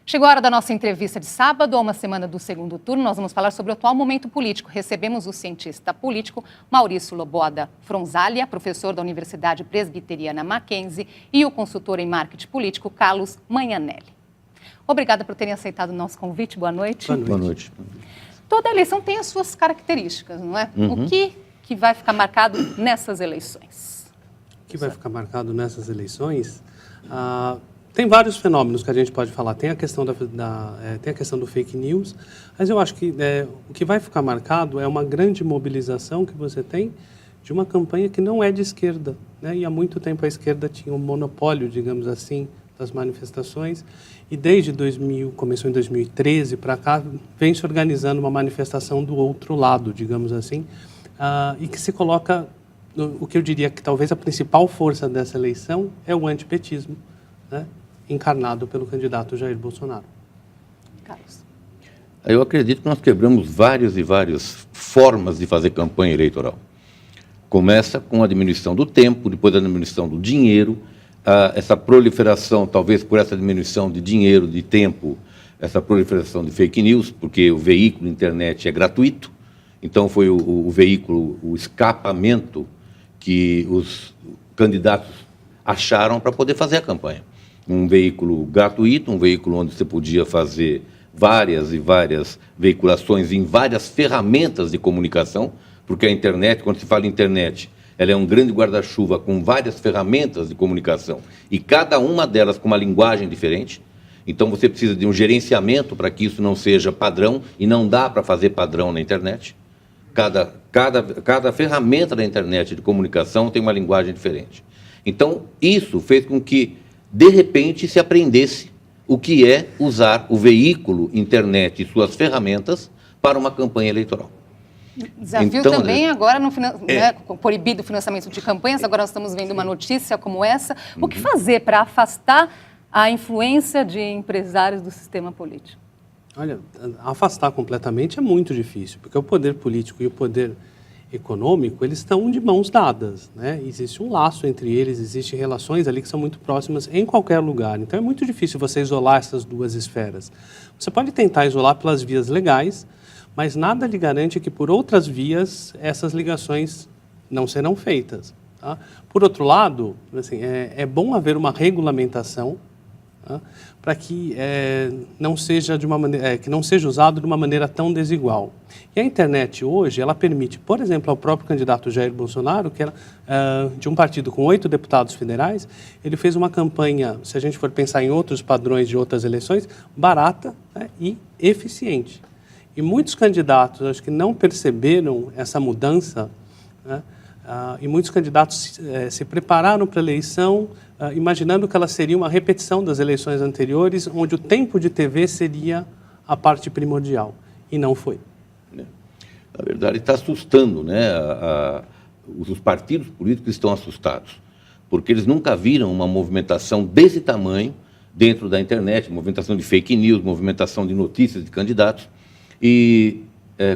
Chegou a hora da nossa entrevista de sábado, a uma semana do segundo turno. Nós vamos falar sobre o atual momento político. Recebemos o cientista político Maurício Loboda Fronzalia, professor da Universidade Presbiteriana Mackenzie, e o consultor em marketing político Carlos Magnanelli. Obrigada por terem aceitado o nosso convite. Boa noite. Boa noite. Toda eleição tem as suas características, não é? O que vai ficar marcado nessas eleições? O que vai ficar marcado nessas eleições? Tem vários fenômenos que a gente pode falar. Tem a questão, tem a questão do fake news, mas eu acho que o que vai ficar marcado é uma grande mobilização que você tem de uma campanha que não é de esquerda, né? E há muito tempo a esquerda tinha um monopólio, digamos assim, das manifestações, e desde começou em 2013 para cá, vem se organizando uma manifestação do outro lado, digamos assim, e que se coloca, o que eu diria que talvez a principal força dessa eleição é o antipetismo, né? Encarnado pelo candidato Jair Bolsonaro. Carlos. Eu acredito que nós quebramos várias formas de fazer campanha eleitoral. Começa com a diminuição do tempo, depois a diminuição do dinheiro, essa proliferação, talvez por essa diminuição de dinheiro, de tempo, essa proliferação de fake news, porque o veículo internet é gratuito, então foi o veículo, o escapamento que os candidatos acharam para poder fazer a campanha. Um veículo gratuito, um veículo onde você podia fazer várias veiculações em várias ferramentas de comunicação, porque a internet, quando se fala em internet, ela é um grande guarda-chuva com várias ferramentas de comunicação e cada uma delas com uma linguagem diferente. Então você precisa de um gerenciamento para que isso não seja padrão e não dá para fazer padrão na internet. Cada ferramenta da internet de comunicação tem uma linguagem diferente. Então isso fez com que de repente se aprendesse o que é usar o veículo internet e suas ferramentas para uma campanha eleitoral. Desafio então, também agora, proibido o financiamento de campanhas, agora nós estamos vendo uma notícia como essa. O que fazer para afastar a influência de empresários do sistema político? Olha, afastar completamente é muito difícil, porque o poder político e o poder econômico, eles estão de mãos dadas, né? Existe um laço entre eles, existem relações ali que são muito próximas em qualquer lugar. Então é muito difícil você isolar essas duas esferas. Você pode tentar isolar pelas vias legais, mas nada lhe garante que por outras vias essas ligações não serão feitas. Tá? Por outro lado, assim, é bom haver uma regulamentação, tá? Para que não seja que não seja usado de uma maneira tão desigual. E a internet hoje, ela permite, por exemplo, ao próprio candidato Jair Bolsonaro, que era de um partido com 8 deputados federais, ele fez uma campanha, se a gente for pensar em outros padrões de outras eleições, barata, né, e eficiente. E muitos candidatos, acho que não perceberam essa mudança, né? E muitos candidatos se prepararam para a eleição imaginando que ela seria uma repetição das eleições anteriores, onde o tempo de TV seria a parte primordial, e não foi. Na verdade, está assustando, né? Os partidos políticos estão assustados, porque eles nunca viram uma movimentação desse tamanho dentro da internet, movimentação de fake news, movimentação de notícias de candidatos. E,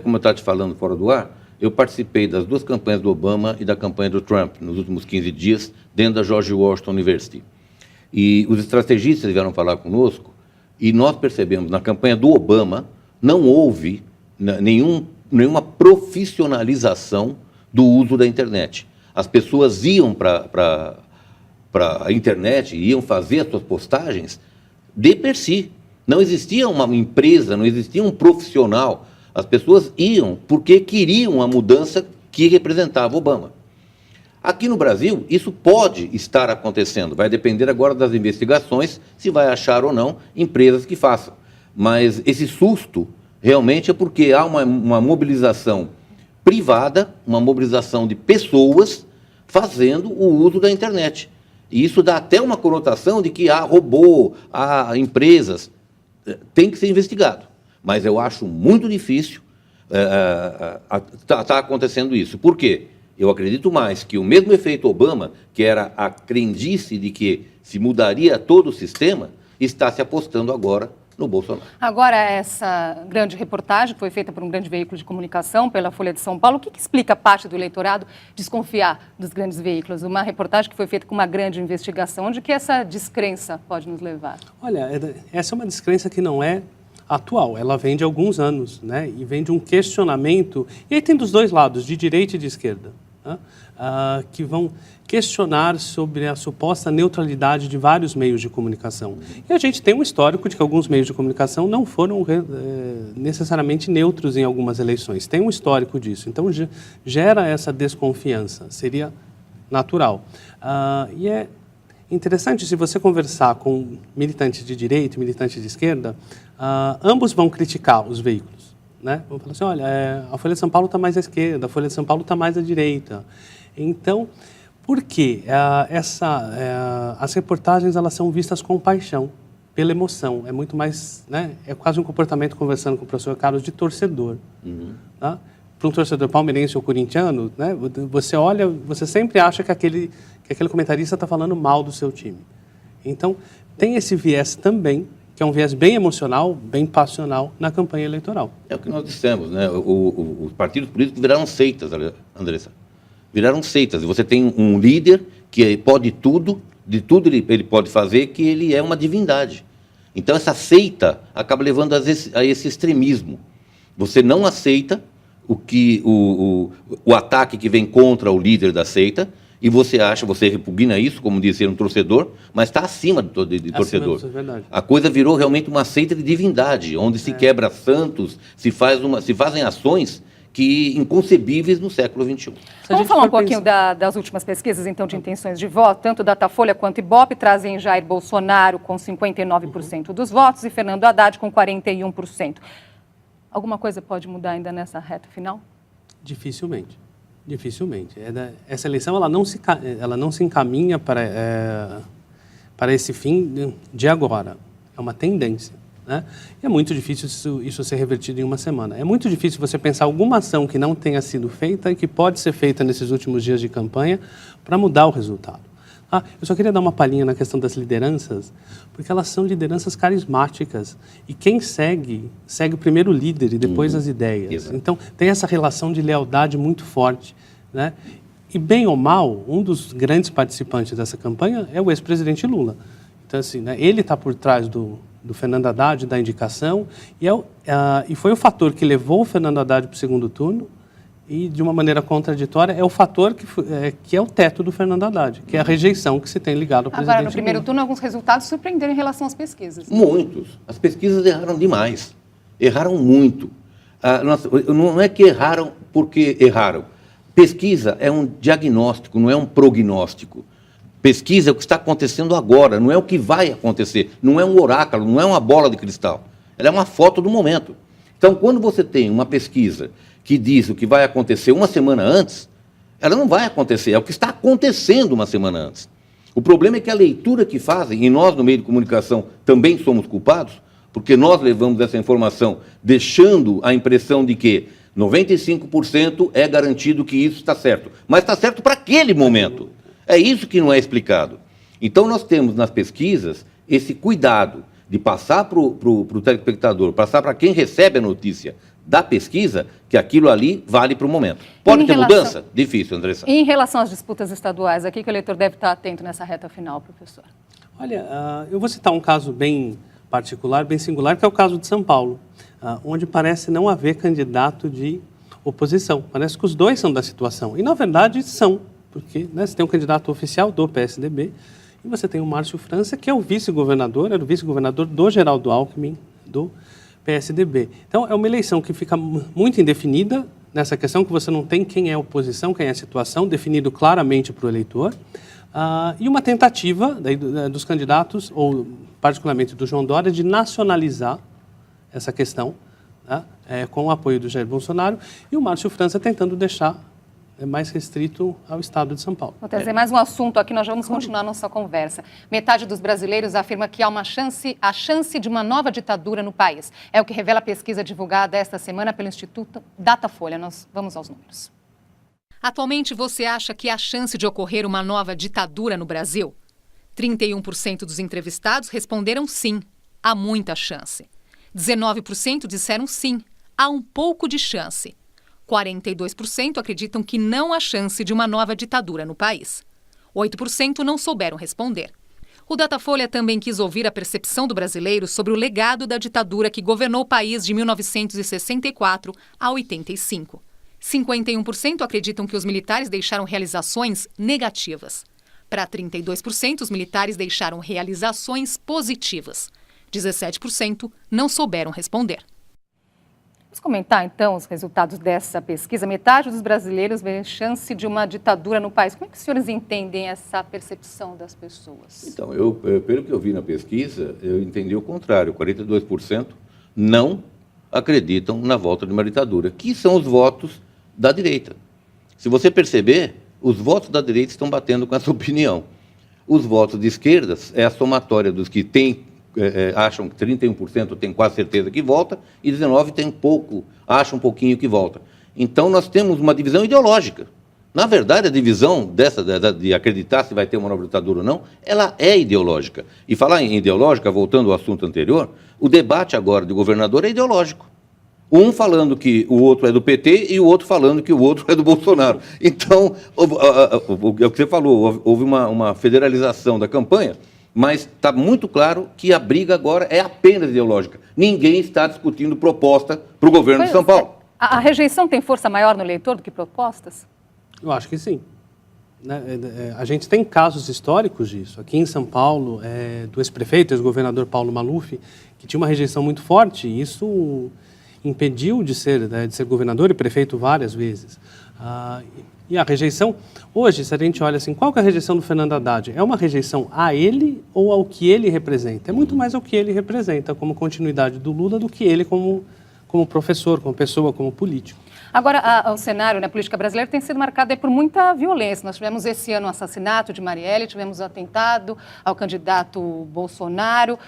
como eu estava te falando fora do ar, eu participei das duas campanhas do Obama e da campanha do Trump nos últimos 15 dias, dentro da George Washington University. E os estrategistas vieram falar conosco e nós percebemos, na campanha do Obama, não houve nenhuma profissionalização do uso da internet. As pessoas iam para a internet, iam fazer as suas postagens de per si. Não existia uma empresa, não existia um profissional. As pessoas iam porque queriam a mudança que representava Obama. Aqui no Brasil, isso pode estar acontecendo. Vai depender agora das investigações, se vai achar ou não empresas que façam. Mas esse susto realmente é porque há uma mobilização privada, uma mobilização de pessoas fazendo o uso da internet. E isso dá até uma conotação de que há robô, há empresas. Tem que ser investigado. Mas eu acho muito difícil tá acontecendo isso. Por quê? Eu acredito mais que o mesmo efeito Obama, que era a crendice de que se mudaria todo o sistema, está se apostando agora no Bolsonaro. Agora, essa grande reportagem que foi feita por um grande veículo de comunicação, pela Folha de São Paulo, o que explica a parte do eleitorado desconfiar dos grandes veículos? Uma reportagem que foi feita com uma grande investigação. Onde que essa descrença pode nos levar? Olha, essa é uma descrença que não é atual, ela vem de alguns anos, né? E vem de um questionamento, e aí tem dos dois lados, de direita e de esquerda, né? Que vão questionar sobre a suposta neutralidade de vários meios de comunicação. E a gente tem um histórico de que alguns meios de comunicação não foram necessariamente neutros em algumas eleições. Tem um histórico disso. Então, gera essa desconfiança. Seria natural. E é interessante, se você conversar com militantes de direita e militantes de esquerda, ambos vão criticar os veículos, né? Vão falar assim, olha, a Folha de São Paulo está mais à esquerda, a Folha de São Paulo está mais à direita. Então, por quê? As reportagens, elas são vistas com paixão, pela emoção. É muito mais, né? É quase um comportamento, conversando com o professor Carlos, de torcedor. Tá? Para um torcedor palmeirense ou corintiano, né? Você olha, você sempre acha que aquele comentarista está falando mal do seu time. Então, tem esse viés também, que é um viés bem emocional, bem passional, na campanha eleitoral. É o que nós dissemos, né? Os partidos políticos viraram seitas, Andressa. Viraram seitas. E você tem um líder que pode tudo, de tudo ele pode fazer, que ele é uma divindade. Então, essa seita acaba levando a esse extremismo. Você não aceita o ataque que vem contra o líder da seita, e você repugna isso, como disse, um torcedor, mas está acima de torcedor. Acima, é verdade. A coisa virou realmente uma seita de divindade, onde se quebra santos, se fazem ações inconcebíveis no século XXI. Vamos falar um pouquinho das últimas pesquisas, então, de intenções de voto. Tanto Datafolha quanto Ibope trazem Jair Bolsonaro com 59% dos votos e Fernando Haddad com 41%. Alguma coisa pode mudar ainda nessa reta final? Dificilmente. Essa eleição ela não se encaminha para esse fim de agora. É uma tendência, né? E é muito difícil isso ser revertido em uma semana. É muito difícil você pensar alguma ação que não tenha sido feita e que pode ser feita nesses últimos dias de campanha para mudar o resultado. Eu só queria dar uma palhinha na questão das lideranças, porque elas são lideranças carismáticas. E quem segue o primeiro líder e depois as ideias. Exato. Então, tem essa relação de lealdade muito forte, né? E, bem ou mal, um dos grandes participantes dessa campanha é o ex-presidente Lula. Então, assim, né, ele está por trás do Fernando Haddad, da indicação, e foi o fator que levou o Fernando Haddad para o segundo turno. E, de uma maneira contraditória, é o fator que é o teto do Fernando Haddad, que é a rejeição que se tem ligado ao presidente. Agora, no primeiro turno, alguns resultados surpreenderam em relação às pesquisas. Muitos. As pesquisas erraram demais. Erraram muito. Não é que erraram porque erraram. Pesquisa é um diagnóstico, não é um prognóstico. Pesquisa é o que está acontecendo agora, não é o que vai acontecer. Não é um oráculo, não é uma bola de cristal. Ela é uma foto do momento. Então, quando você tem uma pesquisa que diz o que vai acontecer uma semana antes, ela não vai acontecer, é o que está acontecendo uma semana antes. O problema é que a leitura que fazem, e nós no meio de comunicação também somos culpados, porque nós levamos essa informação deixando a impressão de que 95% é garantido que isso está certo. Mas está certo para aquele momento. É isso que não é explicado. Então nós temos nas pesquisas esse cuidado de passar para o telespectador, passar para quem recebe a notícia da pesquisa, que aquilo ali vale para o momento. Pode ter mudança? Difícil, Andressa. E em relação às disputas estaduais, aqui que o eleitor deve estar atento nessa reta final, professor? Olha, eu vou citar um caso bem particular, bem singular, que é o caso de São Paulo, onde parece não haver candidato de oposição. Parece que os dois são da situação. E, na verdade, são, porque, né, você tem um candidato oficial do PSDB e você tem o Márcio França, que é o vice-governador, era o vice-governador do Geraldo Alckmin, do PSDB. Então, é uma eleição que fica muito indefinida nessa questão, que você não tem quem é oposição, quem é a situação, definido claramente para o eleitor, e uma tentativa dos candidatos, ou particularmente do João Dória, de nacionalizar essa questão, tá? Com o apoio do Jair Bolsonaro, e o Márcio França tentando deixar mais restrito ao estado de São Paulo. Vou trazer mais um assunto aqui, nós vamos continuar a nossa conversa. Metade dos brasileiros afirma que há a chance de uma nova ditadura no país. É o que revela a pesquisa divulgada esta semana pelo Instituto Datafolha. Nós vamos aos números. Atualmente, você acha que há chance de ocorrer uma nova ditadura no Brasil? 31% dos entrevistados responderam sim, há muita chance. 19% disseram sim, há um pouco de chance. 42% acreditam que não há chance de uma nova ditadura no país. 8% não souberam responder. O Datafolha também quis ouvir a percepção do brasileiro sobre o legado da ditadura que governou o país de 1964 a 85. 51% acreditam que os militares deixaram realizações negativas. Para 32%, os militares deixaram realizações positivas. 17% não souberam responder. Vamos comentar, então, os resultados dessa pesquisa. Metade dos brasileiros vê chance de uma ditadura no país. Como é que os senhores entendem essa percepção das pessoas? Então, pelo que eu vi na pesquisa, eu entendi o contrário. 42% não acreditam na volta de uma ditadura, que são os votos da direita. Se você perceber, os votos da direita estão batendo com essa opinião. Os votos de esquerdas é a somatória dos que acham que 31% tem quase certeza que volta e 19% tem pouco, acham um pouquinho que volta. Então, nós temos uma divisão ideológica. Na verdade, a divisão de acreditar se vai ter uma nova ditadura ou não, ela é ideológica. E falar em ideológica, voltando ao assunto anterior, o debate agora de governador é ideológico. Um falando que o outro é do PT e o outro falando que o outro é do Bolsonaro. Então, o que você falou, houve uma federalização da campanha, mas está muito claro que a briga agora é apenas ideológica. Ninguém está discutindo proposta para o governo de São Paulo. A rejeição tem força maior no eleitor do que propostas? Eu acho que sim. A gente tem casos históricos disso. Aqui em São Paulo, do ex-prefeito, ex-governador Paulo Maluf, que tinha uma rejeição muito forte, e isso impediu de ser governador e prefeito várias vezes. E a rejeição, hoje, se a gente olha assim, qual que é a rejeição do Fernando Haddad? É uma rejeição a ele ou ao que ele representa? É muito mais ao que ele representa como continuidade do Lula do que ele como professor, como pessoa, como político. Agora, o cenário na política brasileira tem sido marcado por muita violência. Nós tivemos esse ano o assassinato de Marielle, tivemos o atentado ao candidato Bolsonaro. O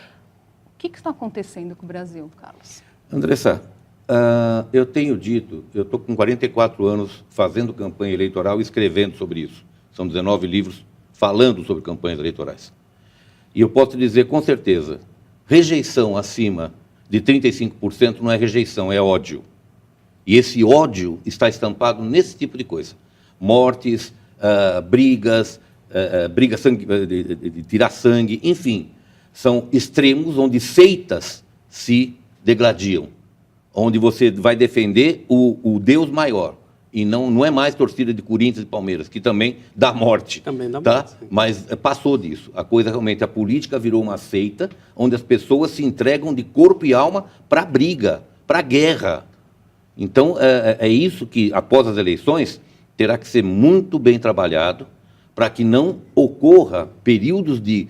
que está acontecendo com o Brasil, Carlos? Andressa, eu tenho dito, eu estou com 44 anos fazendo campanha eleitoral e escrevendo sobre isso. São 19 livros falando sobre campanhas eleitorais. E eu posso dizer com certeza, rejeição acima de 35% não é rejeição, é ódio. E esse ódio está estampado nesse tipo de coisa. Mortes, brigas de tirar sangue, enfim. São extremos onde seitas se degladiam. Onde você vai defender o Deus maior. E não é mais torcida de Corinthians e Palmeiras, que também dá morte. Também dá tá? morte. Sim. Mas passou disso. A coisa realmente, a política virou uma seita, onde as pessoas se entregam de corpo e alma para a briga, para a guerra. Então, é isso que, após as eleições, terá que ser muito bem trabalhado para que não ocorra períodos de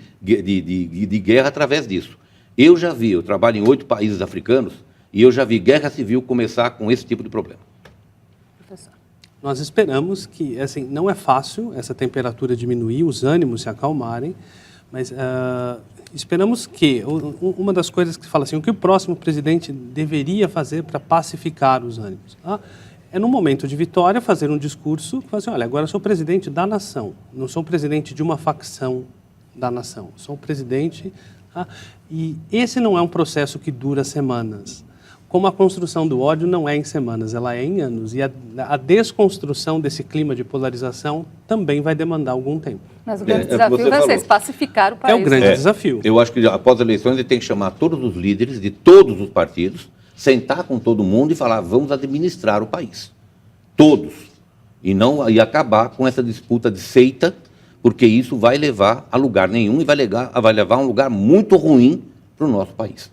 guerra através disso. Eu trabalho em 8 países africanos, e eu já vi guerra civil começar com esse tipo de problema. Professor. Nós esperamos que, assim, não é fácil essa temperatura diminuir, os ânimos se acalmarem, mas esperamos que, uma das coisas que se fala assim, o que o próximo presidente deveria fazer para pacificar os ânimos? É, no momento de vitória, fazer um discurso que fala assim, olha, agora eu sou presidente da nação, não sou presidente de uma facção da nação, sou presidente... E esse não é um processo que dura semanas. Como a construção do ódio não é em semanas, ela é em anos. E a desconstrução desse clima de polarização também vai demandar algum tempo. Mas o grande desafio vai ser pacificar o país. É o grande desafio. Eu acho que após as eleições ele tem que chamar todos os líderes de todos os partidos, sentar com todo mundo e falar, vamos administrar o país. Todos. E acabar com essa disputa de seita, porque isso vai levar a lugar nenhum e vai levar a um lugar muito ruim para o nosso país.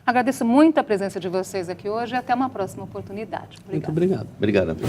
Agradeço muito a presença de vocês aqui hoje e até uma próxima oportunidade. Muito obrigado. Obrigado, André.